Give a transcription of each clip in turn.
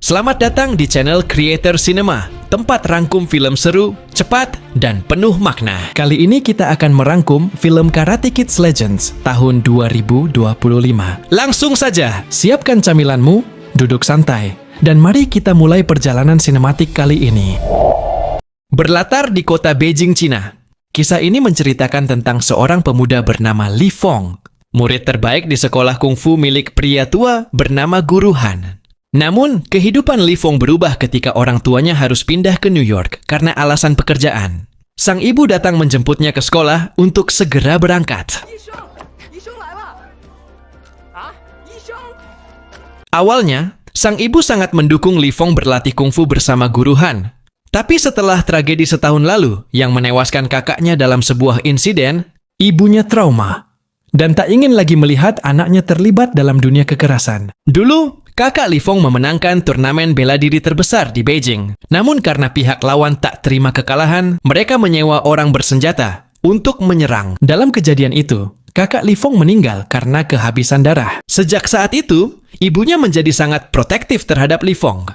Selamat datang di channel Creator Cinema, tempat rangkum film seru, cepat, dan penuh makna. Kali ini kita akan merangkum film Karate Kid Legends tahun 2025. Langsung saja, siapkan camilanmu, duduk santai, dan mari kita mulai perjalanan sinematik kali ini. Berlatar di kota Beijing, Cina. Kisah ini menceritakan tentang seorang pemuda bernama Li Fong, murid terbaik di sekolah kungfu milik pria tua bernama Guru Han. Namun, kehidupan Li Fong berubah ketika orang tuanya harus pindah ke New York karena alasan pekerjaan. Sang ibu datang menjemputnya ke sekolah untuk segera berangkat. Awalnya, sang ibu sangat mendukung Li Fong berlatih kungfu bersama Guru Han. Tapi setelah tragedi setahun lalu yang menewaskan kakaknya dalam sebuah insiden, ibunya trauma dan tak ingin lagi melihat anaknya terlibat dalam dunia kekerasan. Dulu, kakak Li Fong memenangkan turnamen bela diri terbesar di Beijing. Namun karena pihak lawan tak terima kekalahan, mereka menyewa orang bersenjata untuk menyerang. Dalam kejadian itu, kakak Li Fong meninggal karena kehabisan darah. Sejak saat itu, ibunya menjadi sangat protektif terhadap Li Fong.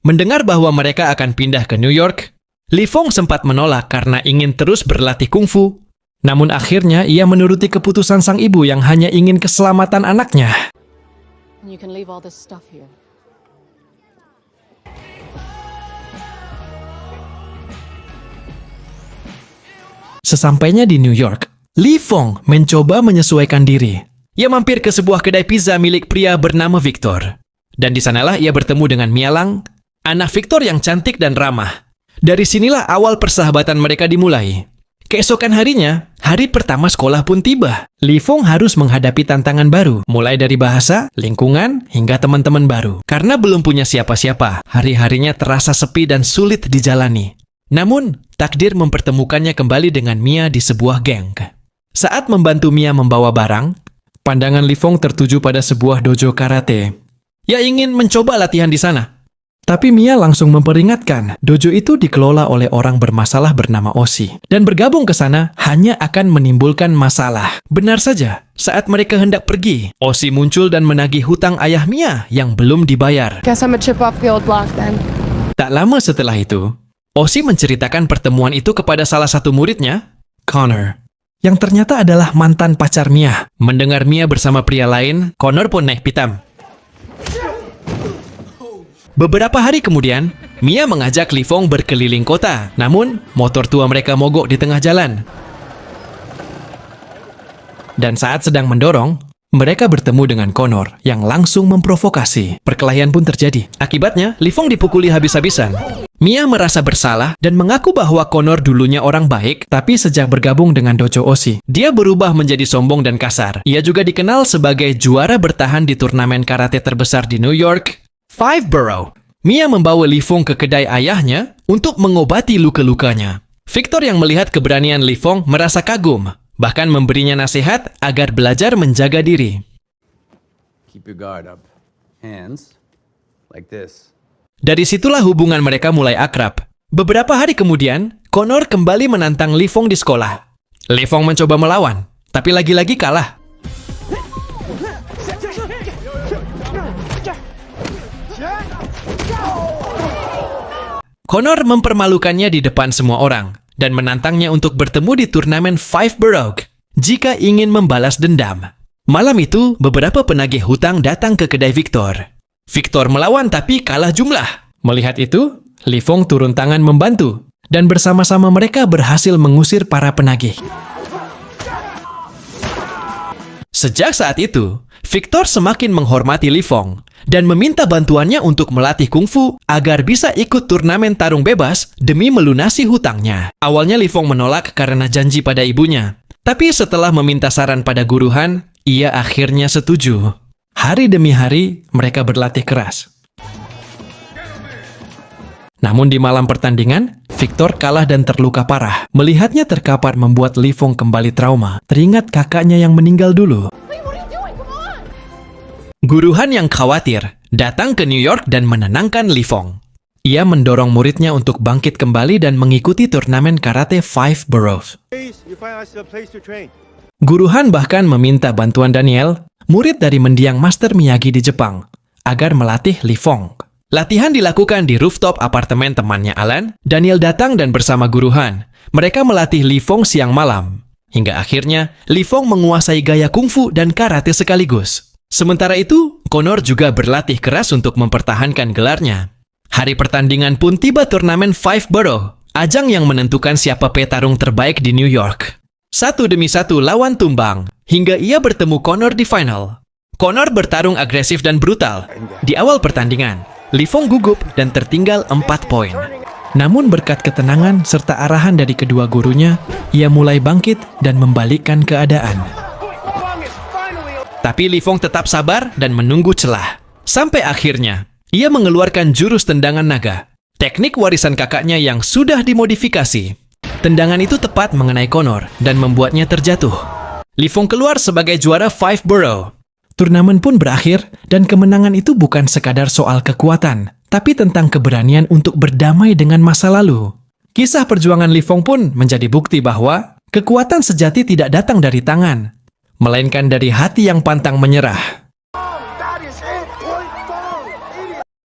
Mendengar bahwa mereka akan pindah ke New York, Li Fong sempat menolak karena ingin terus berlatih kungfu. Namun akhirnya ia menuruti keputusan sang ibu yang hanya ingin keselamatan anaknya. Sesampainya di New York, Li Fong mencoba menyesuaikan diri. Ia mampir ke sebuah kedai pizza milik pria bernama Victor. Dan di sanalah ia bertemu dengan Mia Lang, anak Victor yang cantik dan ramah. Dari sinilah awal persahabatan mereka dimulai. Keesokan harinya, hari pertama sekolah pun tiba. Li Fong harus menghadapi tantangan baru, mulai dari bahasa, lingkungan, hingga teman-teman baru. Karena belum punya siapa-siapa, hari-harinya terasa sepi dan sulit dijalani. Namun, takdir mempertemukannya kembali dengan Mia di sebuah geng. Saat membantu Mia membawa barang, pandangan Li Fong tertuju pada sebuah dojo karate. Ia ingin mencoba latihan di sana. Tapi Mia langsung memperingatkan, dojo itu dikelola oleh orang bermasalah bernama Oshi. Dan bergabung ke sana hanya akan menimbulkan masalah. Benar saja, saat mereka hendak pergi, Oshi muncul dan menagih hutang ayah Mia yang belum dibayar. Guess I'm a chip off the old block then. Tak lama setelah itu, Oshi menceritakan pertemuan itu kepada salah satu muridnya, Connor, yang ternyata adalah mantan pacar Mia. Mendengar Mia bersama pria lain, Connor pun naik pitam. Beberapa hari kemudian, Mia mengajak Li Fong berkeliling kota. Namun, motor tua mereka mogok di tengah jalan. Dan saat sedang mendorong, mereka bertemu dengan Connor yang langsung memprovokasi. Perkelahian pun terjadi. Akibatnya, Li Fong dipukuli habis-habisan. Mia merasa bersalah dan mengaku bahwa Connor dulunya orang baik, tapi sejak bergabung dengan dojo Oshi, dia berubah menjadi sombong dan kasar. Ia juga dikenal sebagai juara bertahan di turnamen karate terbesar di New York, Five Borough. Mia membawa Li Fong ke kedai ayahnya untuk mengobati luka-lukanya. Victor yang melihat keberanian Li Fong merasa kagum, bahkan memberinya nasihat agar belajar menjaga diri. Keep your guard up. Hands like this. Dari situlah hubungan mereka mulai akrab. Beberapa hari kemudian, Connor kembali menantang Li Fong di sekolah. Li Fong mencoba melawan, tapi lagi-lagi kalah. Connor mempermalukannya di depan semua orang dan menantangnya untuk bertemu di turnamen Five Borough jika ingin membalas dendam. Malam itu, beberapa penagih hutang datang ke kedai Victor. Victor melawan tapi kalah jumlah. Melihat itu, Li Fong turun tangan membantu dan bersama-sama mereka berhasil mengusir para penagih. Sejak saat itu, Victor semakin menghormati Li Fong dan meminta bantuannya untuk melatih kungfu agar bisa ikut turnamen tarung bebas demi melunasi hutangnya. Awalnya Li Fong menolak karena janji pada ibunya. Tapi setelah meminta saran pada Guru Han, ia akhirnya setuju. Hari demi hari, mereka berlatih keras. Namun di malam pertandingan, Victor kalah dan terluka parah. Melihatnya terkapar membuat Li Fong kembali trauma. Teringat kakaknya yang meninggal dulu. Guru Han yang khawatir datang ke New York dan menenangkan Li Fong. Ia mendorong muridnya untuk bangkit kembali dan mengikuti turnamen karate Five Boroughs. Guru Han bahkan meminta bantuan Daniel murid dari mendiang Master Miyagi di Jepang, agar melatih Li Fong. Latihan dilakukan di rooftop apartemen temannya Alan. Daniel datang dan bersama guru Han, mereka melatih Li Fong siang malam. Hingga akhirnya, Li Fong menguasai gaya kungfu dan karate sekaligus. Sementara itu, Connor juga berlatih keras untuk mempertahankan gelarnya. Hari pertandingan pun tiba turnamen Five Borough, ajang yang menentukan siapa petarung terbaik di New York. Satu demi satu lawan tumbang, hingga ia bertemu Connor di final. Connor bertarung agresif dan brutal. Di awal pertandingan, Li Fong gugup dan tertinggal 4 poin. Namun berkat ketenangan serta arahan dari kedua gurunya, ia mulai bangkit dan membalikkan keadaan. Tapi Li Fong tetap sabar dan menunggu celah. Sampai akhirnya, ia mengeluarkan jurus tendangan naga, teknik warisan kakaknya yang sudah dimodifikasi. Tendangan itu tepat mengenai Connor dan membuatnya terjatuh. Li Fong keluar sebagai juara Five Borough. Turnamen pun berakhir dan kemenangan itu bukan sekadar soal kekuatan, tapi tentang keberanian untuk berdamai dengan masa lalu. Kisah perjuangan Li Fong pun menjadi bukti bahwa kekuatan sejati tidak datang dari tangan, melainkan dari hati yang pantang menyerah.